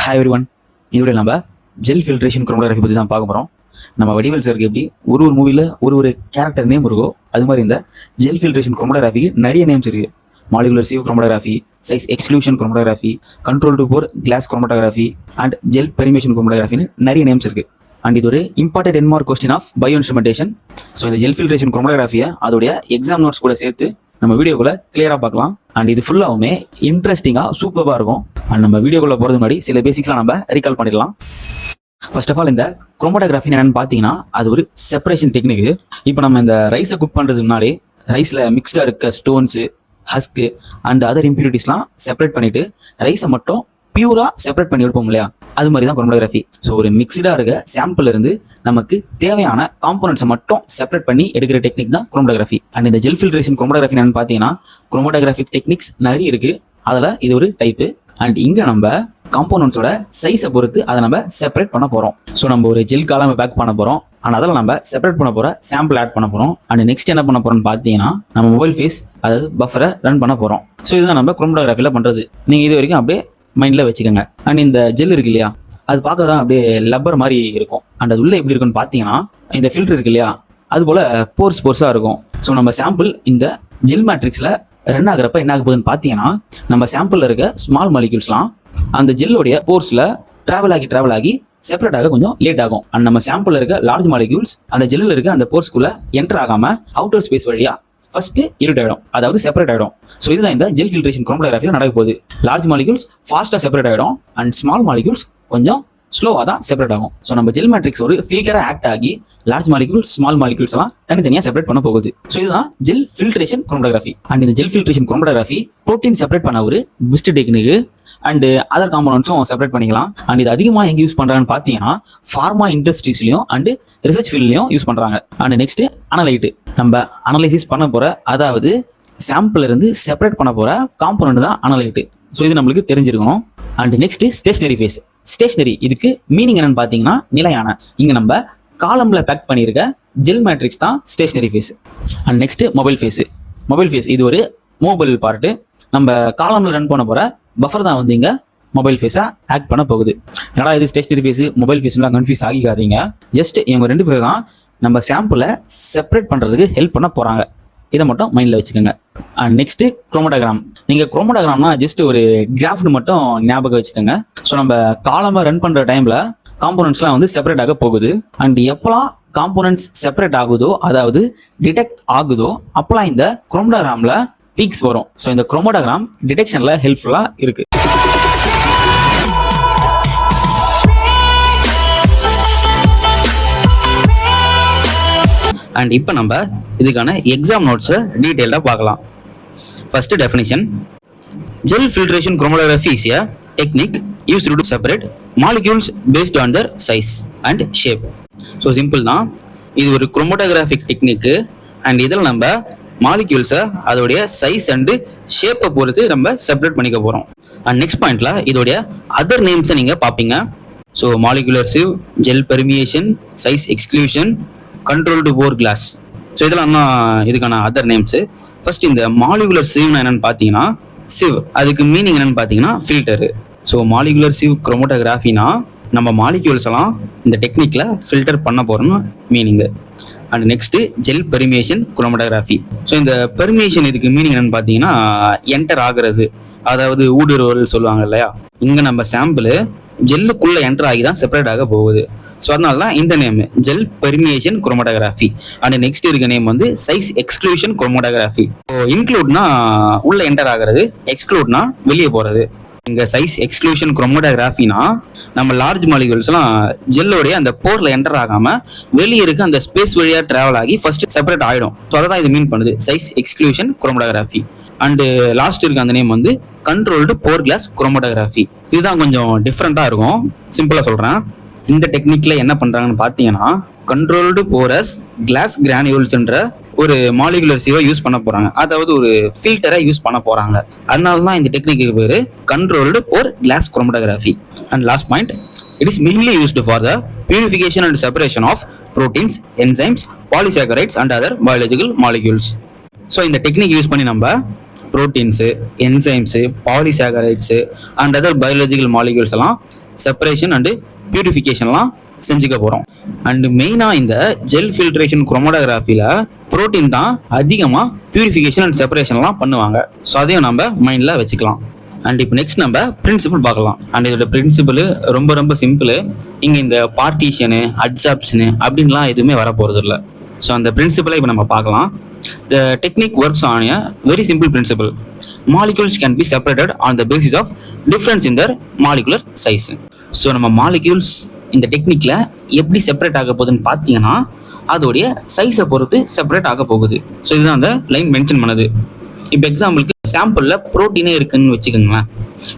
Hi everyone. இதோட நம்ம gel filtration chromatography பற்றி தான் பார்க்க போகிறோம். நம்ம வடிவேல் சாருக்கு எப்படி ஒரு மூவியில் ஒரு கேரக்டர் நேம் இருக்கோ அது மாதிரி இந்த ஜெல் ஃபில்ட்ரேஷன் குரோமடோகிராஃபிக்கு நிறைய நேம்ஸ் இருக்குது. Molecular sieve chromatography, size exclusion chromatography, controlled pore glass chromatography and gel permeation குரோமடோகிராஃபின்னு நிறைய நேம்ஸ் இருக்குது. அண்ட் இது ஒரு இம்பார்ட்டன்ட் என்மார்க் question of bio instrumentation. So இந்த ஜெல் ஃபில்ட்ரேஷன் குரோமடோகிராஃபியை அதோடைய எக்ஸாம் நோட்ஸ் கூட சேர்த்து நம்ம வீடியோக்குள்ள கிளியராக பார்க்கலாம். அண்ட் இது ஃபுல்லாகவுமே இன்ட்ரெஸ்டிங்காக சூப்பராக இருக்கும். அண்ட் நம்ம வீடியோக்குள்ள போகிறது முன்னாடி சில பேசிக்ஸ்லாம் நம்ம ரீகால் பண்ணிடலாம். ஃபர்ஸ்ட் ஆஃப் ஆல் இந்த குரோமடோகிராஃபி என்னன்னு பார்த்தீங்கன்னா அது ஒரு செப்பரேஷன் டெக்னிக். இப்போ நம்ம இந்த ரைஸை குக் பண்ணுறதுக்கு முன்னாடி ரைஸில் மிக்ஸ்டாக இருக்க ஸ்டோன்ஸு, ஹஸ்க்கு அண்ட் அதர் இம்ப்யூரிட்டிஸ்லாம் செப்பரேட் பண்ணிட்டு ரைஸை மட்டும் பியூரா செப்பரேட் பண்ணி எடுப்போம் இல்லையா, அது மாதிரி தான் குரோமடோகிராஃபி. ஸோ ஒரு மிக்ஸ்டாக இருக்க சாம்பிள் இருந்து நமக்கு தேவையான காம்போனன்ட்ஸை மட்டும் செப்பரேட் பண்ணி எடுக்கிற டெக்னிக் தான் குரோமடோகிராஃபி. அண்ட் இந்த ஜெல் ஃபில்ட்ரேஷன் குரோமடோகிராஃபி என்னன்னு பார்த்தீங்கன்னா குரோமடோகிராஃபிக் டெக்னிக்ஸ் நிறைய இருக்கு. அதில் இது ஒரு டைப்பு. அண்ட் இங்கே நம்ம காம்போனன்ட்ஸோட சைஸை பொறுத்து அதை நம்ம செப்பரேட் பண்ண போகிறோம். ஸோ நம்ம ஒரு ஜெல் காலம் பேக் பண்ண போகிறோம். அண்ட் அதில் நம்ம செப்பரேட் பண்ண போகிற சாம்பிள் ஆட் பண்ண போகிறோம். அண்ட் நெக்ஸ்ட் என்ன பண்ண போகிறோம்னு பார்த்தீங்கன்னா நம்ம மொபைல் ஃபேஸ் அதாவது பஃபரை ரன் பண்ண போகிறோம். ஸோ இதுதான் நம்ம குரோமடோகிராஃபியில் பண்ணுறது. நீங்கள் இது வரைக்கும் அப்படியே மைண்டில் வச்சுக்கோங்க. அண்ட் இந்த ஜெல் இருக்கு இல்லையா, அது பார்க்க தான் அப்படியே லப்பர் மாதிரி இருக்கும். அண்ட் அது உள்ளே எப்படி இருக்குன்னு பார்த்தீங்கன்னா இந்த ஃபில்டர் இருக்கு இல்லையா, அது போல் போர்ஸாக இருக்கும். ஸோ நம்ம சாம்பிள் இந்த ஜெல் மேட்ரிக்ஸில் ரன் ஆகிறப்ப என்ன ஆக போகுதுன்னு பார்த்தீங்கன்னா நம்ம சாம்பிளில் இருக்க ஸ்மால் மாலிக்யூல்ஸ்லாம் அந்த ஜெல்லோடைய போர்ஸில் ட்ராவல் ஆகி செப்பரேட் ஆக கொஞ்சம் லேட் ஆகும். அண்ட் நம்ம சாம்பிளில் இருக்க லார்ஜ் மாலிக்யூல்ஸ் அந்த ஜெல்லில் இருக்க அந்த போர்ஸ்குள்ள என்டர் ஆகாமல் அவுட்டர் ஸ்பேஸ் வழியா ஃபர்ஸ்ட் இருட் ஆகிடும், அதாவது செப்பரேட் ஆகிடும். ஸோ இதுதான் இந்த ஜெல் ஃபில்ட்ரேஷன் குரோமடோகிராஃபியில் நடக்க போகுது. லார்ஜ் மாலிக்யூல்ஸ் ஃபாஸ்ட்டாக செப்பரேட் ஆகிடும் அண்ட் ஸ்மால் மாலிக்யூல்ஸ் கொஞ்சம் ஸ்லோவாக தான் செப்பரேட் ஆகும். ஸோ நம்ம ஜெல் மேட்ரிக்ஸ் ஒரு ஃபில்டராக ஆக்ட் ஆகி லார்ஜ் மாலிக்யூல்ஸ் ஸ்மால் மாலிக்யூல்ஸ் எல்லாம் தனித்தனியாக செப்பரேட் பண்ண போகுது. ஸோ இதுதான் ஜெல் ஃபில்ட்ரேஷன் குரோமடோகிராஃபி. அண்ட் இந்த gel filtration chromatography protein separate பண்ண ஒரு பெஸ்ட் டெக்னிக். அண்ட் அதர் காம்போனன்ட்ஸும் செப்பரேட் பண்ணிக்கலாம். அண்ட் இது அதிகமாக எங்கே யூஸ் பண்ணுறாங்கன்னு பார்த்தீங்கன்னா ஃபார்மா இண்டஸ்ட்ரீஸ்லையும் அண்ட் ரிசர்ச் ஃபீல்ட்லையும் யூஸ் பண்ணுறாங்க. அண்ட் நெக்ஸ்ட் அனலைட்டு, நம்ம அனலைசிஸ் பண்ண போகிற அதாவது சாம்பிள் இருந்து செப்பரேட் பண்ண போகிற காம்போனன்ட் தான் அனலைட்டு. ஸோ இது நம்மளுக்கு தெரிஞ்சிருக்கணும். And next stationary phase. Stationary இதுக்கு மீனிங் என்னன்னு பார்த்தீங்கன்னா நிலையான. இங்கே நம்ம காலம்ல பேக் பண்ணியிருக்க ஜெல் மேட்ரிக்ஸ் தான் stationary phase. And next mobile phase இது ஒரு மொபைல் பார்ட்டு. நம்ம காலம்ல ரன் பண்ண போகிற பஃபர் தான் வந்து இங்கே மொபைல் ஃபேஸாக ஆக்ட் பண்ண போகுது. ஏன்னா இது ஸ்டேஷனரி ஃபேஸ் மொபைல் ஃபேஸ்லாம் கன்ஃபியூஸ் ஆகிக்காதீங்க. ஜஸ்ட் இவங்க ரெண்டு பேர் தான் நம்ம சாம்பிளை செப்பரேட் பண்ணுறதுக்கு ஹெல்ப் பண்ண போகிறாங்க. இதை மட்டும் மைண்டில் வச்சுக்கோங்க. And next chromatogram. நீங்கள் குரோமடோகிராம்னா ஜஸ்ட் ஒரு கிராஃப்னு மட்டும் ஞாபகம் வச்சுக்கோங்க. ஸோ நம்ம காலமாக ரன் பண்ணுற டைமில் காம்போனன்ட்ஸ்லாம் வந்து செப்பரேட் ஆக போகுது. அண்ட் எப்போலாம் காம்போனன்ட்ஸ் செப்பரேட் ஆகுதோ அதாவது டிடெக்ட் ஆகுதோ அப்போலாம் இந்த குரோமடோகிராமில் பீக்ஸ் வரும். ஸோ இந்த குரோமடோகிராம் டிடெக்ஷனில் ஹெல்ப்ஃபுல்லாக இருக்கு. அண்ட் இப்போ நம்ம இதுக்கான எக்ஸாம் நோட்ஸை டீட்டெயிலாக பார்க்கலாம். First definition. Gel filtration chromatography is a technique used to separate molecules based on their size and shape. So simple தான், இது ஒரு குரோமடோகிராஃபிக் டெக்னிக்கு. அண்ட் இதில் நம்ம மாலிக்யூல்ஸை அதோடைய சைஸ் அண்டு ஷேப்பை பொறுத்து நம்ம செப்பரேட் பண்ணிக்க போகிறோம். அண்ட் நெக்ஸ்ட் பாயிண்ட்ல இதோடைய அதர் நேம்ஸை நீங்கள் பார்ப்பீங்க. So molecular sieve, gel permeation, size exclusion, controlled pore glass. So இதெல்லாம் இதுக்கான அதர் நேம்ஸு. ஃபர்ஸ்ட் இந்த மாலிகுலர் சிவ்னா என்னன்னு பார்த்தீங்கன்னா சிவ் அதுக்கு மீனிங் என்னன்னு பார்த்தீங்கன்னா ஃபில்டரு. ஸோ மாலிகுலர் சிவ் குரோமடோகிராஃபினா நம்ம மாலிக்யூல்ஸ் எல்லாம் இந்த டெக்னிக்கில் ஃபில்டர் பண்ண போகிறோம்னு meaning. And next gel permeation chromatography. So இந்த பெர்மியேஷன் இதுக்கு மீனிங் என்னன்னு பார்த்தீங்கன்னா என்டர் ஆகுறது, அதாவது ஊடுருவல் சொல்லுவாங்க இல்லையா. இங்கே நம்ம சாம்பிள் ஜெல்லுக்குள்ள என்டர் ஆகி தான் செப்பரேட் ஆக போகுது. ஸோ அதனால தான் இந்த name gel permeation chromatography. And next இருக்க நேம் வந்து சைஸ் எக்ஸ்க்ளூஷன் குரோமடோகிராஃபி. ஸோ இன்க்ளூட்னா உள்ள என்டர் ஆகிறது, எக்ஸ்க்ளூட்னா வெளியே போகிறது. இங்கே சைஸ் எக்ஸ்க்ளூஷன் குரோமடோகிராஃபினா நம்ம லார்ஜ் மாலிகூல்ஸ்லாம் ஜெல்லோடைய அந்த போரில் என்டர் ஆகாமல் வெளியே இருக்க அந்த ஸ்பேஸ் வழியாக ட்ராவல் ஆகி ஃபர்ஸ்ட் செப்பரேட் ஆகிடும். ஸோ அதை தான் இது மீன் பண்ணுது size exclusion chromatography. And last இருக்க அந்த நேம் வந்து கண்ட்ரோல்டு போர் கிளாஸ் குரோமடோகிராஃபி. இதுதான் கொஞ்சம் டிஃப்ரெண்ட்டாக இருக்கும். சிம்பிளாக சொல்கிறேன். இந்த டெக்னிக்கில் என்ன பண்ணுறாங்கன்னு பார்த்தீங்கன்னா கண்ட்ரோல்டு போரஸ் கிளாஸ் கிரானியூல்ஸ்ன்ற ஒரு மாலிகுலர் சிவை யூஸ் பண்ண போகிறாங்க, அதாவது ஒரு ஃபில்டரை யூஸ் பண்ண போகிறாங்க. அதனால தான் இந்த டெக்னிக்கு பேர் controlled pore glass chromatography. And last point, it is mainly used for the purification and separation of proteins, enzymes, polysaccharides and other biological molecules. So இந்த டெக்னிக் யூஸ் பண்ணி நம்ம proteins, enzymes, polysaccharides and other biological molecules எல்லாம் separation and பியூரிஃபிகேஷன்லாம் செஞ்சுக்க போகிறோம். And மெயினாக இந்த gel filtration குரோமடோகிராஃபியில் protein தான் அதிகமாக பியூரிஃபிகேஷன் அண்ட் செப்பரேஷன்லாம் பண்ணுவாங்க. ஸோ அதையும் நம்ம மைண்டில் வச்சுக்கலாம். அண்ட் இப்போ நெக்ஸ்ட் நம்ம பிரின்சிபல் பார்க்கலாம். அண்ட் இதோட பிரின்சிபல் ரொம்ப ரொம்ப சிம்பிள். இங்கே இந்த பார்ட்டிஷனு அட்சாப்ஷனு அப்படின்லாம் எதுவுமே வர போகிறது இல்லை. ஸோ அந்த பிரின்சிபலை இப்போ நம்ம பார்க்கலாம். The technique works on a very simple principle. Molecules can be separated on the basis of difference in their molecular size. So நம்ம மாலிக்யூல்ஸ் இந்த டெக்னிக்கில் எப்படி செப்பரேட் ஆக போகுதுன்னு பார்த்தீங்கன்னா அதோடைய சைஸை பொறுத்து செப்பரேட் ஆக போகுது. ஸோ இதுதான் அந்த லைன் மென்ஷன் பண்ணுது. இப்போ எக்ஸாம்பிளுக்கு சாம்பிளில் ப்ரோட்டீனே இருக்குன்னு வச்சுக்கோங்களேன்.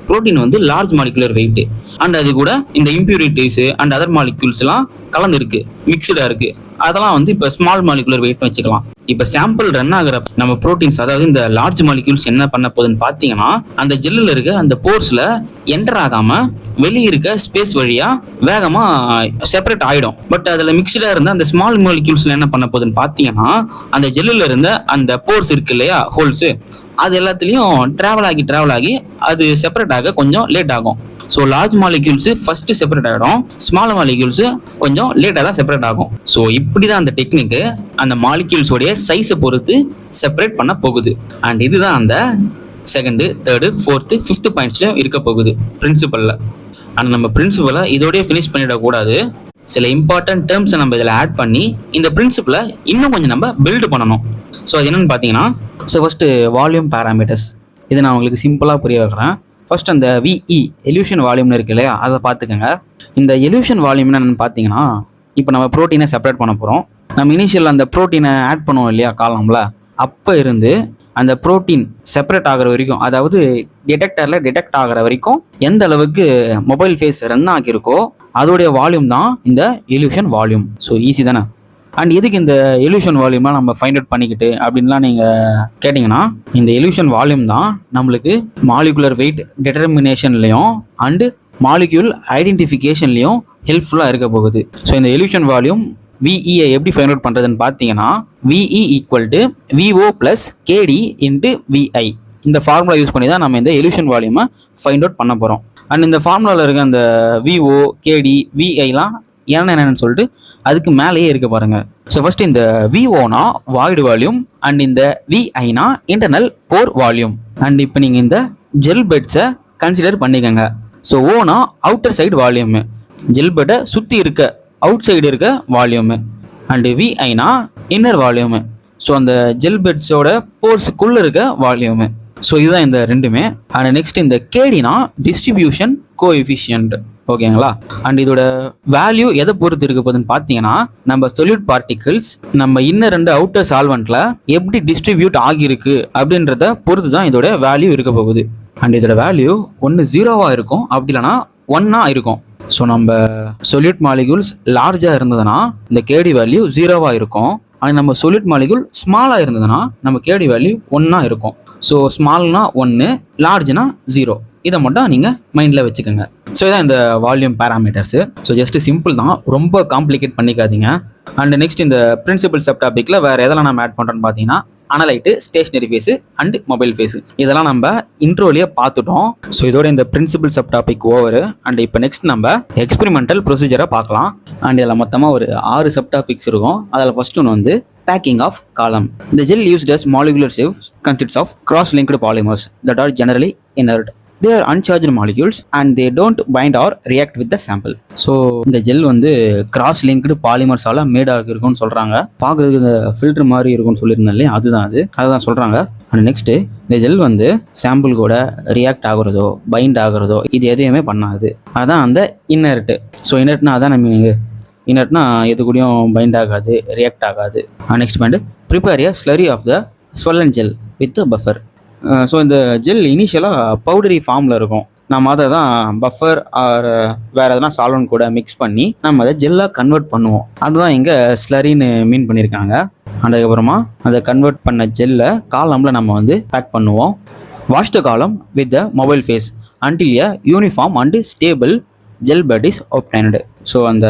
ப்ரோட்டீன் வந்து லார்ஜ் மாலிகுலர் வெயிட் அண்ட் அது கூட இந்த இம்ப்யூரிட்டிஸ் அண்ட் அதர் மாலிக்யூல்ஸ்லாம் கலந்து இருக்கு, மிக்சடாக இருக்கு. அதெல்லாம் வந்து இப்போ ஸ்மால் மாலிகுலர் வெயிட் வச்சுக்கலாம். இப்போ சாம்பிள் ரன் ஆகிற நம்ம ப்ரோட்டீன்ஸ், அதாவது இந்த லார்ஜ் மாலிக்யூல்ஸ் என்ன பண்ண போகுதுன்னு பார்த்தீங்கன்னா அந்த ஜெல்லில் இருக்க அந்த போர்ஸில் என்டர் ஆகாம வெளியே இருக்க ஸ்பேஸ் வழியா வேகமா செப்பரேட் ஆயிடும். பட் அதில் மிக்சடா இருந்த அந்த ஸ்மால் மாலிக்யூல்ஸ்ல என்ன பண்ண போகுதுன்னு பார்த்தீங்கன்னா அந்த ஜெல்லில் இருந்த அந்த போர்ஸ் இருக்கு இல்லையா, ஹோல்ஸ், அது எல்லாத்துலேயும் ட்ராவல் ஆகி அது செப்பரேட் ஆக கொஞ்சம் லேட் ஆகும். So large molecules first separate ஆகிடும், ஸ்மால் மாலிக்யூல்ஸ் கொஞ்சம் லேட்டாக தான் செப்பரேட் ஆகும். ஸோ இப்படி தான் அந்த டெக்னிக்கு அந்த மாலிக்யூல்ஸோடைய சைஸை பொறுத்து செப்பரேட் பண்ண போகுது. அண்ட் இதுதான் அந்த செகண்டு, தேர்டு, ஃபோர்த்து, ஃபிஃப்த்து பாயிண்ட்ஸ்லையும் இருக்க போகுது பிரின்சிபலில். ஆனால் நம்ம பிரின்சிபலை இதோடய ஃபினிஷ் பண்ணிடக்கூடாது. சில இம்பார்ட்டன்ட் டேர்ம்ஸை நம்ம இதில் ஆட் பண்ணி இந்த பிரின்சிபலை இன்னும் கொஞ்சம் நம்ம பில்டு பண்ணணும். ஸோ அது என்னென்னு பார்த்தீங்கன்னா, ஸோ ஃபஸ்ட்டு வால்யூம் பேராமீட்டர்ஸ். இதை நான் உங்களுக்கு சிம்பிளாக புரிய வைக்கிறேன். ஃபர்ஸ்ட் அந்த விஇ எல்யூஷன் வால்யூம்னு இருக்கு இல்லையா, அதை பார்த்துக்கோங்க. இந்த எல்யூஷன் வால்யூம் என்னென்னு பார்த்தீங்கன்னா, இப்போ நம்ம ப்ரோட்டீனை செப்பரேட் பண்ண போகிறோம். நம்ம இனிஷியல் அந்த ப்ரோட்டீனை ஆட் பண்ணுவோம் இல்லையா காலம்ல, அப்போ இருந்து அந்த ப்ரோட்டீன் செப்பரேட் ஆகிற வரைக்கும், அதாவது டிடெக்டரில் டிடெக்ட் ஆகிற வரைக்கும் எந்த அளவுக்கு மொபைல் ஃபேஸ் ரன் ஆகியிருக்கோ அதோடைய வால்யூம் தான் இந்த எல்யூஷன் வால்யூம். ஸோ ஈஸி தானே. அண்ட் எதுக்கு இந்த எல்யூஷன் வால்யூமாக நம்ம ஃபைண்ட் அவுட் பண்ணிக்கிட்டு அப்படின்லாம் நீங்கள் கேட்டிங்கன்னா, இந்த எல்யூஷன் வால்யூம் தான் நம்மளுக்கு மாலிகுலர் வெயிட் டிட்டர்மினேஷன்லையும் அண்டு மாலிக்யூல் ஐடென்டிஃபிகேஷன்லையும் ஹெல்ப்ஃபுல்லாக இருக்க போகுது. ஸோ இந்த எல்யூஷன் வால்யூம் விஇயை எப்படி ஃபைண்ட் அவுட் பண்ணுறதுன்னு பார்த்தீங்கன்னா, VE equal to VO plus KD into VI. இந்த ஃபார்முலா யூஸ் பண்ணி தான் நம்ம இந்த எல்யூஷன் வால்யூமை ஃபைண்ட் அவுட் பண்ண போகிறோம். அண்ட் இந்த ஃபார்முலாவில் இருக்க அந்த விஓ, கேடி, விஐலாம் என்னென்னு சொல்லிட்டு அதுக்கு மேலேயே இருக்க பாருங்க. ஸோ ஃபர்ஸ்ட் இந்த விஓனா வாய்டு வால்யூம் அண்ட் இந்த விஐனா இன்டர்னல் போர் வால்யூம். அண்ட் இப்போ நீங்கள் இந்த ஜெல் பெட்ஸை கன்சிடர் பண்ணிக்கோங்க. ஸோ ஓனா அவுட்டர் சைடு வால்யூமு, ஜெல் பெட்டை சுற்றி இருக்க அவுட் சைடு இருக்க வால்யூமு. அண்டு விஐனா இன்னர் வால்யூமு, ஸோ அந்த ஜெல் பெட்ஸோட போர்ஸுக்குள்ளே இருக்க வால்யூமு. ஸோ இதுதான் இந்த ரெண்டுமே. அண்ட் நெக்ஸ்ட் இந்த கேடினா டிஸ்ட்ரிபியூஷன் கோஎஃபிஷியன்ட். ஓகேங்களா. அண்ட் இதோட வேல்யூ எதை பொறுத்து இருக்க போகுதுன்னு பார்த்தீங்கன்னா, நம்ம சொல்யூட் பார்ட்டிகிள்ஸ் நம்ம இன்னர் அண்ட் அவுட்டர் சால்வெண்ட்ல எப்படி டிஸ்ட்ரிபியூட் ஆகியிருக்கு அப்படின்றத பொறுத்து தான் இதோட வேல்யூ இருக்க போகுது. அண்ட் இதோட வேல்யூ ஒன்று 0வா இருக்கும், அப்படி இல்லைனா 1ஆ இருக்கும். ஸோ நம்ம சொல்யூட் மாலிகூல்ஸ் லார்ஜாக இருந்ததுன்னா இந்த கேடி வேல்யூ 0வா இருக்கும். ஆனால் நம்ம சொல்யூட் மாலிகூல் ஸ்மாலாக இருந்ததுன்னா நம்ம கேடி வேல்யூ 1ஆ இருக்கும். ஸோ ஸ்மால்னா 1, லார்ஜ்னா 0. இதை மட்டும் நீங்கள் மைண்டில் வச்சுக்கோங்க. ஸோ இதான் இந்த volume parameters. So just simple தான், ரொம்ப காம்ப்ளிகேட் பண்ணிக்காதீங்க. அண்ட் நெக்ஸ்ட் இந்த பிரின்சிபல் சப் டாப்பிக்கில் வேறு எதெல்லாம் நம்ம ஆட் பண்ணுறோன்னு பார்த்தீங்கன்னா, analyte, stationary phase and mobile phase, இதெல்லாம் நம்ம இன்ட்ரோலேயே பார்த்துட்டோம். ஸோ இதோட இந்த principle sub topic over. And இப்போ நெக்ஸ்ட் நம்ம எக்ஸ்பெரிமெண்டல் ப்ரொசீஜரை பார்க்கலாம். அண்ட் இதில் மொத்தமாக ஒரு 6 சப் டாபிக்ஸ் இருக்கும். அதில் ஃபர்ஸ்ட் ஒன்று வந்து packing of column. The gel used as molecular sieve consists of cross-linked polymers that are generally inert. They are uncharged molecules and they don't bind or react with the sample. So இந்த gel வந்து cross linked பாலிமர்ஸால் mat ஆகிருக்குன்னு சொல்கிறாங்க. பார்க்குறதுக்கு இந்த filter மாதிரி இருக்குன்னு சொல்லியிருந்தேன் இல்லையா, அதுதான் சொல்கிறாங்க. அண்ட் நெக்ஸ்ட்டு இந்த ஜெல் வந்து சாம்பிள் கூட ரியாக்ட் ஆகுறதோ பைண்ட் ஆகுறதோ இது எதையுமே பண்ணாது. அதான் அந்த இன்னர்ட்டு. ஸோ இன்னர்ட்னா அதான் நம்ம இன்னர்ட்னா எது கூடயும் பைண்ட் ஆகாது, ரியாக்ட் ஆகாது. Next point, prepare a slurry of the swollen gel with buffer. So இந்த ஜெல் இனிஷியலாக பவுடரி ஃபார்மில் இருக்கும். நம்ம அதை தான் பஃபர் ஆர் வேறு எதனா சால்வன் கூட மிக்ஸ் பண்ணி நம்ம அதை ஜெல்லாக கன்வெர்ட் பண்ணுவோம். அதுதான் இங்கே ஸ்லரின்னு மீன் பண்ணியிருக்காங்க. அதுக்கப்புறமா அதை கன்வெர்ட் பண்ண ஜெல்லை காலமில் நம்ம வந்து பேக் பண்ணுவோம். Wash the column with the mobile phase until a uniform and stable gel bed is obtained. So அந்த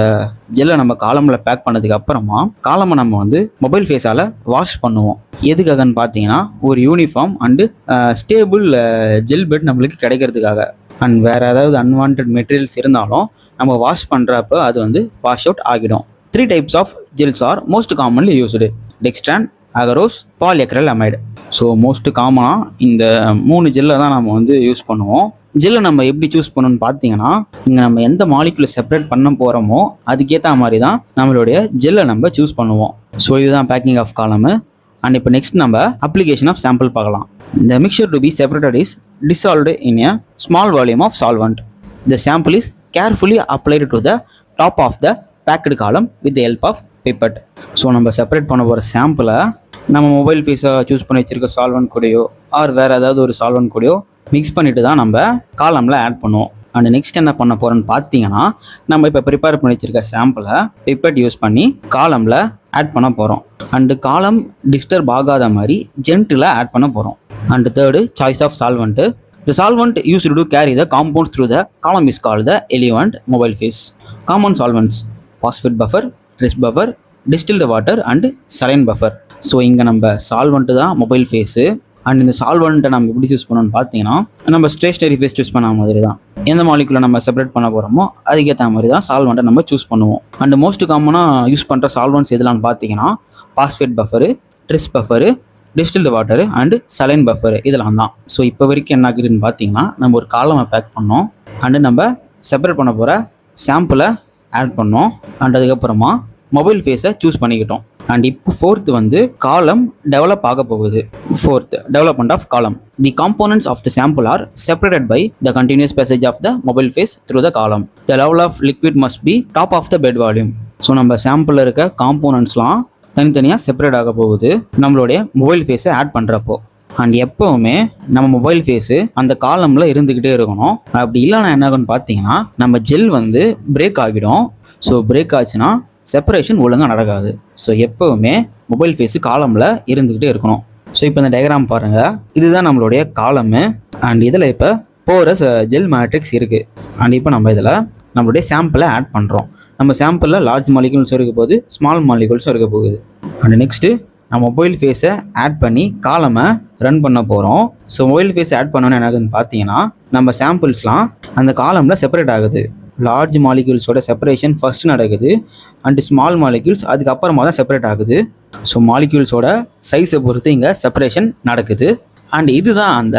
ஜெல்லை நம்ம காலமில் பேக் பண்ணதுக்கு அப்புறமா காலமை நம்ம வந்து மொபைல் ஃபேஸால் வாஷ் பண்ணுவோம். எதுக்காகன்னு பார்த்தீங்கன்னா, ஒரு uniform and stable gel bed நம்மளுக்கு கிடைக்கிறதுக்காக. அண்ட் வேறு ஏதாவது அன்வான்ட் மெட்டீரியல்ஸ் இருந்தாலும் நம்ம வாஷ் பண்ணுறப்ப அது வந்து வாஷ் அவுட் ஆகிடும். 3 types of gels are most commonly used: dextran, agarose, polyacrylamide. So most காமனாக இந்த 3 ஜெல்லை தான் நம்ம வந்து யூஸ் பண்ணுவோம். ஜெல்லை நம்ம எப்படி சூஸ் பண்ணணும்னு பார்த்தீங்கன்னா, இங்கே நம்ம எந்த மாலிகுலை செப்பரேட் பண்ண போகிறோமோ அதுக்கேற்ற மாதிரி தான் நம்மளுடைய ஜெல்லை நம்ம சூஸ் பண்ணுவோம். ஸோ இதுதான் பேக்கிங் ஆஃப் காலமு. அண்ட் இப்போ நெக்ஸ்ட் நம்ம அப்ளிகேஷன் ஆஃப் சாம்பிள் பார்க்கலாம். The mixture to be separated is dissolved in a small volume of solvent. The sample is carefully applied to the top of the packed column with the help of pipette. So நம்ம separate பண்ண போகிற சாம்பிளை நம்ம mobile ஃபேஸை choose பண்ணி வச்சுருக்க solvent கூடயோ R வேறு ஏதாவது ஒரு சால்வெண்ட் கூடயோ மிக்ஸ் பண்ணிட்டு தான் நம்ம காலமில் ஆட் பண்ணுவோம். அண்ட் நெக்ஸ்ட் என்ன பண்ண போகிறோன்னு பார்த்தீங்கன்னா, நம்ம இப்போ ப்ரிப்பேர் பண்ணி வச்சுருக்க சாம்பிளை பிப்பட் யூஸ் பண்ணி காலமில் ஆட் பண்ண போகிறோம். அண்டு காலம் டிஸ்டர்ப் ஆகாத மாதிரி ஜென்டில் ஆட் பண்ண போகிறோம். And third, choice of solvent. The solvent used to carry the compounds through the column is called the eluent mobile phase. Common solvents: phosphate buffer, tris buffer, distilled water and saline buffer. So இங்கே நம்ம solvent தான் mobile phase. And இந்த சால்வெண்ட்டை நம்ம எப்படி use பண்ணணும்னு பார்த்தீங்கன்னா, நம்ம stationery face use பண்ண மாதிரி தான் எந்த மாலிகுலை நம்ம செப்பரேட் பண்ண போகிறோமோ அதுக்கேற்ற மாதிரி தான் சால்வெண்ட்டை நம்ம சூஸ் பண்ணுவோம். அண்ட் மோஸ்ட் காமனாக யூஸ் பண்ணுற சால்வெண்ட்ஸ் எதுலான்னு பார்த்தீங்கன்னா, phosphate buffer, tris buffer, distilled water and saline buffer, இதெல்லாம் தான். ஸோ இப்போ வரைக்கும் என்ன ஆகுதுன்னு பார்த்தீங்கன்னா, நம்ம ஒரு காலமை பேக் பண்ணோம். அண்டு நம்ம செப்பரேட் பண்ண போகிற சாம்பிளை ஆட் பண்ணோம். அண்ட் அதுக்கப்புறமா மொபைல் ஃபேஸை சூஸ் பண்ணிக்கிட்டோம். அண்ட் இப்போ ஃபோர்த் வந்து காலம் டெவலப் ஆக போகுது. Fourth, development of column. The components of the sample are separated by the continuous passage of the mobile phase through the column. The level of liquid must be top of the bed volume. So நம்ம சாம்பிளில் இருக்க காம்போனன்ட்ஸ்லாம் தனித்தனியாக separate ஆக போகுது நம்மளுடைய mobile ஃபேஸை add பண்ணுறப்போ. And எப்போவுமே நம்ம மொபைல் ஃபேஸு அந்த காலமில் இருந்துக்கிட்டே இருக்கணும். அப்படி இல்லைன்னா என்ன ஆகுன்னு பார்த்தீங்கன்னா, நம்ம ஜெல் வந்து பிரேக் ஆகிடும். ஸோ பிரேக் ஆச்சுன்னா செப்பரேஷன் ஒழுங்காக நடக்காது. ஸோ எப்போவுமே மொபைல் ஃபேஸு காலமில் இருந்துக்கிட்டே இருக்கணும். ஸோ இப்போ இந்த டயக்ராம் பாருங்கள், இதுதான் நம்மளுடைய காலமு. அண்ட் இதில் இப்போ போரஸ் ஜெல் மேட்ரிக்ஸ் இருக்குது. அண்ட் இப்போ நம்ம இதில் நம்மளுடைய சாம்பிளை ஆட் பண்ணுறோம். நம்ம சாம்பிளில் லார்ஜ் மாலிகுல்ஸும் இருக்க போகுது, ஸ்மால் மாலிகுல்ஸும் இருக்க போகுது. அண்ட் நெக்ஸ்ட்டு நம்ம மொபைல் ஃபேஸை ஆட் பண்ணி காலமை ரன் பண்ண போகிறோம். ஸோ மொபைல் ஃபேஸ் ஆட் பண்ணோன்னு என்ன ஆகுதுன்னு பார்த்தீங்கன்னா, நம்ம சாம்பிள்ஸ்லாம் அந்த காலமில் செப்பரேட் ஆகுது. லார்ஜ் மாலிகுல்ஸோட செப்பரேஷன் ஃபர்ஸ்ட் நடக்குது. அண்ட் ஸ்மால் மாலிகுல்ஸ் அதுக்கப்புறமா தான் செப்பரேட் ஆகுது. ஸோ மாலிகுல்ஸோட சைஸை பொறுத்து இங்கே செப்பரேஷன் நடக்குது. அண்ட் இதுதான் அந்த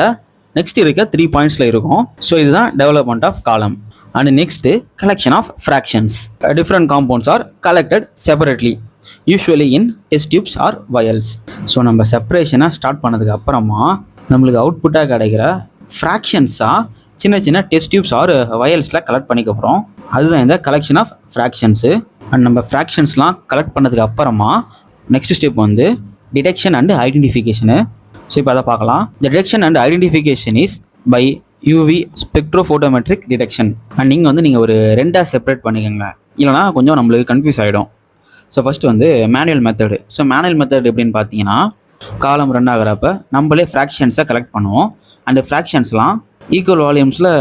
நெக்ஸ்ட் இருக்க 3 பாயிண்ட்ஸில் இருக்கும். ஸோ இதுதான் development of column. And next collection of fractions. Different compounds are collected separately, usually in test tubes or vials. So நம்ம செப்பரேஷனை ஸ்டார்ட் பண்ணதுக்கு அப்புறமா நம்மளுக்கு அவுட்புட்டாக கிடைக்கிற ஃப்ராக்ஷன்ஸாக சின்ன சின்ன டெஸ்ட் டியூப்ஸ் ஆர் வயல்ஸில் கலெக்ட் பண்ணிக்கப்புறம் அதுதான் இந்த கலெக்ஷன் ஆஃப் ஃப்ராக்ஷன்ஸு. அண்ட் நம்ம ஃப்ராக்ஷன்ஸ்லாம் கலெக்ட் பண்ணதுக்கு அப்புறமா நெக்ஸ்ட் ஸ்டெப் வந்து டிடெக்ஷன் அண்ட் ஐடென்டிஃபிகேஷனு. ஸோ இப்போ அதை பார்க்கலாம். The detection and identification is by UV spectrophotometric detection. And நீங்கள் வந்து நீங்கள் ஒரு 2ஆக செப்பரேட் பண்ணிக்கோங்க, இல்லைனா கொஞ்சம் நம்மளுக்கு கன்ஃபியூஸ் ஆகிடும். ஸோ ஃபஸ்ட்டு வந்து manual method. So manual method எப்படின்னு பார்த்தீங்கன்னா, காலம் ரன் ஆகிறப்ப நம்மளே ஃப்ராக்ஷன்ஸை கலெக்ட் பண்ணுவோம். அண்ட் ஃப்ராக்ஷன்ஸ்லாம் ஈக்குவல் வால்யூம்ஸில்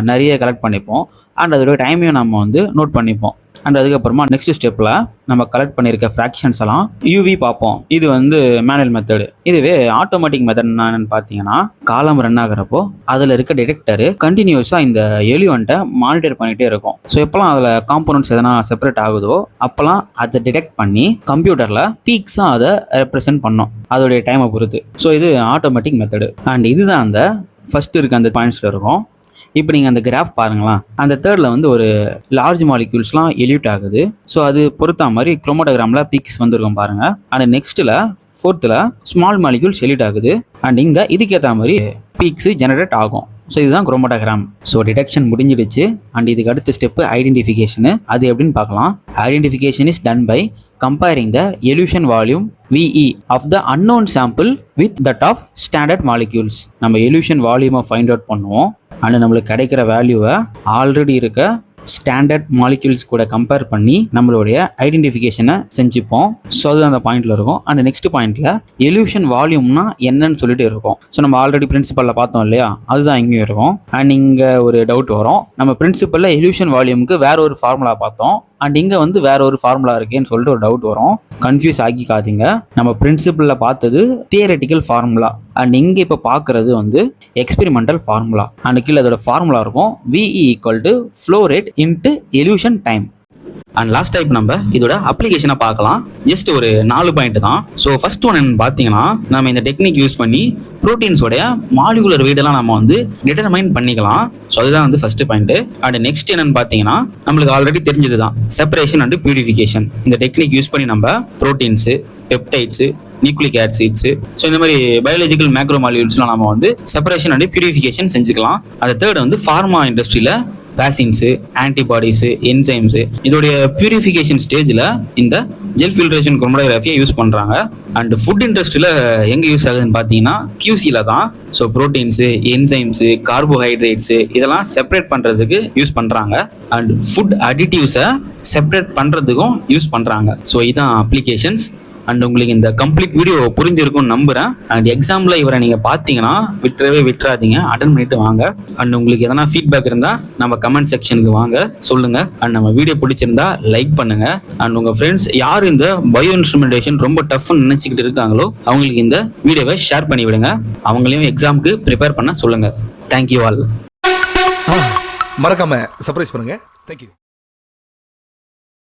நிறைய கலெக்ட் பண்ணிப்போம். அண்ட் அதோடைய டைமையும் நம்ம வந்து நோட் பண்ணிப்போம். அண்ட் அதுக்கப்புறமா நெக்ஸ்ட் ஸ்டெப்பில் நம்ம கலெக்ட் பண்ணியிருக்க ஃப்ராக்ஷன்ஸ் எல்லாம் யூவி பார்ப்போம். இது வந்து மேனுவல் மெத்தடு. இதுவே ஆட்டோமேட்டிக் மெத்தட் என்னன்னு பார்த்தீங்கன்னா, காலம் ரன் ஆகிறப்போ அதில் இருக்க டிடெக்டரு கண்டினியூஸாக இந்த எலிமெண்ட்டை மானிட்டர் பண்ணிகிட்டே இருக்கும். ஸோ எப்போல்லாம் அதில் காம்போனன்ட்ஸ் எதனா செப்பரேட் ஆகுதோ அப்போல்லாம் அதை டிடெக்ட் பண்ணி கம்ப்யூட்டரில் பீக்ஸாக அதை ரெப்ரசென்ட் பண்ணோம் அதோடைய டைமை பொறுத்து. ஸோ இது ஆட்டோமேட்டிக் மெத்தடு. அண்ட் இதுதான் அந்த ஃபஸ்ட்டு இருக்க அந்த பாயிண்ட்ஸில் இருக்கும். இப்போ நீங்கள் அந்த கிராஃப் பாருங்களா, அந்த தேர்டில் வந்து ஒரு லார்ஜ் மாலிக்யூல்ஸ்லாம் எலியூட் ஆகுது. ஸோ அது பொறுத்த மாதிரி குரோமோட்டோகிராமில் பீக்ஸ் வந்துருக்கும் பாருங்கள். அண்ட் நெக்ஸ்ட்டில் ஃபோர்த்தில் ஸ்மால் மாலிக்யூல்ஸ் எலியூட் ஆகுது. அண்ட் இங்கே இதுக்கேற்ற மாதிரி பீக்ஸு ஜெனரேட் ஆகும். ஸோ இதுதான் குரோமோட்டோகிராம். ஸோ டிடெக்ஷன் முடிஞ்சிடுச்சு. அண்ட் இதுக்கு அடுத்த ஸ்டெப்பு ஐடென்டிஃபிகேஷனு. அது எப்படின்னு பார்க்கலாம். Identification is done by comparing the elution volume VE of the unknown sample with that of standard molecules. நம்ம elution volume ஃபைண்ட் அவுட் பண்ணுவோம். அண்ட் நம்மளுக்கு கிடைக்கிற வேல்யூவை ஆல்ரெடி இருக்க ஸ்டாண்டர்ட் மாலிக்யூல்ஸ் கூட கம்பேர் பண்ணி நம்மளுடைய ஐடென்டிஃபிகேஷனை செஞ்சுப்போம். ஸோ அது அந்த பாயிண்ட்டில் இருக்கும். அண்ட் நெக்ஸ்ட் பாயிண்ட்டில் எல்யூஷன் வால்யூம்னா என்னன்னு சொல்லிட்டு இருக்கும். ஸோ நம்ம ஆல்ரெடி பிரின்சிபலில் பார்த்தோம் இல்லையா, அதுதான் இங்கேயும் இருக்கும். அண்ட் இங்கே ஒரு டவுட் வரும், நம்ம பிரின்சிபலில் எல்யூஷன் வால்யூமுக்கு வேற ஒரு ஃபார்முலா பார்த்தோம், அண்ட் இங்கே வந்து வேற ஒரு ஃபார்முலா இருக்கேன்னு சொல்லிட்டு ஒரு டவுட் வரும். கன்ஃபியூஸ் ஆகிக்காதீங்க. நம்ம பிரின்சிபலில் பார்த்தது தியரட்டிக்கல் ஃபார்முலா, அண்ட் இங்கே இப்போ பார்க்குறது வந்து எக்ஸ்பெரிமெண்டல் ஃபார்முலா. அண்ட் கீழே அதோட ஃபார்முலா இருக்கும் VE = flow rate into illusion time. And last type நம்ம இதோட அப்ளிகேஷனை பார்க்கலாம். ஜஸ்ட் ஒரு 4 பாயிண்ட் தான். ஸோ ஃபர்ஸ்ட் ஒன் என்னன்னு பார்த்தீங்கன்னா, நம்ம இந்த டெக்னிக் யூஸ் பண்ணி ப்ரோட்டீன்ஸோடைய மாலிகுலர் வெயிட்டெல்லாம் நம்ம வந்து டிட்டர்மைன் பண்ணிக்கலாம். ஸோ அதுதான் வந்து ஃபர்ஸ்ட் பாயிண்ட். அண்ட் நெக்ஸ்ட் என்னன்னு பார்த்தீங்கன்னா, நம்மளுக்கு ஆல்ரெடி தெரிஞ்சது தான் செப்பரேஷன் அண்ட் பியூரிஃபிகேஷன். இந்த டெக்னிக் யூஸ் பண்ணி நம்ம ப்ரோட்டீன்ஸு, பெப்டைட்ஸு, நியூக்ளிக் ஆசிட்ஸு, ஸோ இந்த மாதிரி பயாலஜிக்கல் மேக்ரோ மாலிகூல்ஸ்லாம் நம்ம வந்து செப்பரேஷன் அண்ட் பியூரிஃபிகேஷன் செஞ்சுக்கலாம். அது தேர்ட் வந்து ஃபார்மா இண்டஸ்ட்ரியில் வேக்சின்ஸு, ஆன்டிபாடிஸு, என்சைம்ஸு இதோடைய பியூரிஃபிகேஷன் ஸ்டேஜில் இந்த ஜெல் ஃபில்ட்ரேஷன் குரோமடோகிராஃபியை யூஸ் பண்ணுறாங்க. அண்ட் ஃபுட் இண்டஸ்ட்ரியில் எங்கே யூஸ் ஆகுதுன்னு பார்த்தீங்கன்னா QCயில் தான். ஸோ ப்ரோட்டீன்ஸு, என்சைம்ஸு, கார்போஹைட்ரேட்ஸு இதெல்லாம் செப்பரேட் பண்ணுறதுக்கு யூஸ் பண்ணுறாங்க. அண்ட் ஃபுட் அடிட்டிவ்ஸை செப்பரேட் பண்ணுறதுக்கும் யூஸ் பண்ணுறாங்க. ஸோ இதான் அப்ளிகேஷன்ஸ். அண்ட் உங்களுக்கு இந்த கம்ப்ளீட் வீடியோ புரிஞ்சிருக்கும்னு நம்புறேன். அண்ட் எக்ஸாமில் இவரை நீங்கள் பார்த்தீங்கன்னா விட்டுறாதீங்க, அட்டன் பண்ணிட்டு வாங்க. அண்ட் உங்களுக்கு எதனா ஃபீட்பேக் இருந்தால் நம்ம கமெண்ட் செக்ஷனுக்கு வாங்க, சொல்லுங்கள். அண்ட் நம்ம வீடியோ பிடிச்சிருந்தா லைக் பண்ணுங்கள். அண்ட் உங்கள் ஃப்ரெண்ட்ஸ் யார் இந்த பயோ இன்ஸ்ட்ருமெண்டேஷன் ரொம்ப டஃப்னு நினச்சிக்கிட்டு இருக்காங்களோ அவங்களுக்கு இந்த வீடியோவை ஷேர் பண்ணி விடுங்க. அவங்களையும் எக்ஸாமுக்கு ப்ரிப்பேர் பண்ண சொல்லுங்கள். Thank you all. மறக்காம சர்ப்ரைஸ் பண்ணுங்க. தேங்க்யூ.